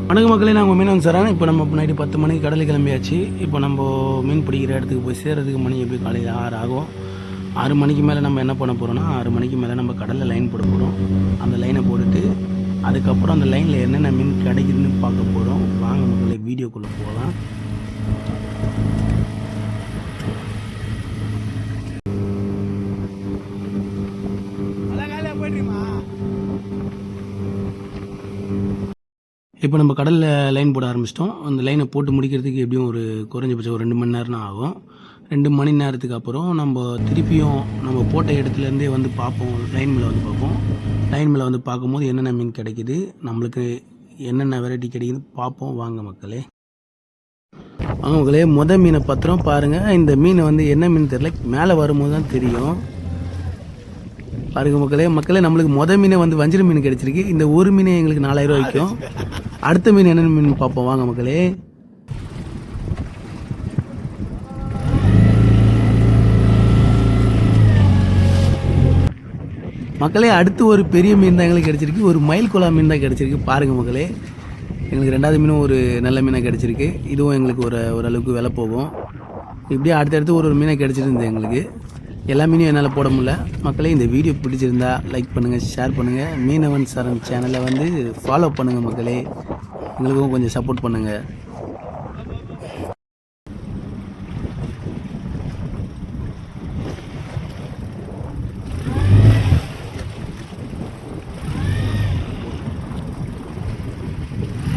வணக்க மக்களே, நாங்கள் மீன் வந்து சரான். இப்போ நம்ம நைட்டு 10 மணிக்கு கடலுக்கு கிளம்பியாச்சு. இப்போ நம்ம மீன் பிடிக்கிற இடத்துக்கு போய் சேர்றதுக்கு மணி எப்படி காலையில் 6 ஆகும். 6 மணிக்கு மேலே நம்ம என்ன பண்ண போகிறோம்னா, 6 மணிக்கு மேலே நம்ம கடலில் லைன் போட போகிறோம். அந்த லைனை போட்டுட்டு அதுக்கப்புறம் அந்த லைனில் என்னென்ன மீன் கிடைக்குதுன்னு பார்க்க போகிறோம். வாங்க மக்களே, வீடியோக்குள்ளே போகலாம். இப்போ நம்ம கடலில் லைன் போட ஆரம்பிச்சிட்டோம். அந்த லைனை போட்டு முடிக்கிறதுக்கு எப்படியும் ஒரு குறைஞ்சபட்சம் ஒரு 2 மணி நேரம் ஆகும். 2 மணி நேரத்துக்கு அப்புறம் நம்ம திருப்பியும் நம்ம போட்ட இடத்துலேருந்தே வந்து பார்ப்போம். லைன் மேலே வந்து பார்ப்போம். லைன் மேலே வந்து பார்க்கும்போது என்னென்ன மீன் கிடைக்குது, நம்மளுக்கு என்னென்ன வெரைட்டி கிடைக்குது பார்ப்போம். வாங்க மக்களே, மீனை பத்திரம் பாருங்கள். இந்த மீனை வந்து என்ன மீன் தெரியல, மேலே வரும்போது தான் தெரியும். பாருங்க மக்களே நம்மளுக்கு மீனை வந்து வஞ்சிர மீன் கிடைச்சிருக்கு. இந்த ஒரு மீனை எங்களுக்கு 4000 ரூபா வைக்கும். அடுத்த மீன் என்னென்ன மீன் பார்ப்போம். வாங்க மக்களே அடுத்து ஒரு பெரிய மீன் தான் எங்களுக்கு கிடைச்சிருக்கு. ஒரு மயில் குலா மீன் தான் கிடைச்சிருக்கு. பாருங்க மக்களே, எங்களுக்கு 2வது மீனும் ஒரு நல்ல மீனாக கிடைச்சிருக்கு. இதுவும் எங்களுக்கு ஓரளவுக்கு விலை போகும். இப்படியே அடுத்தடுத்து ஒரு மீனை கிடைச்சிருந்து எங்களுக்கு. எல்லா மீனையும் என்னால் போட முடியல. மக்களே, இந்த வீடியோ பிடிச்சிருந்தா லைக் பண்ணுங்கள், ஷேர் பண்ணுங்கள். மீனவன் சரண் சேனலை வந்து ஃபாலோ பண்ணுங்கள் மக்களே. எங்களுக்கும் கொஞ்சம் சப்போர்ட் பண்ணுங்கள்.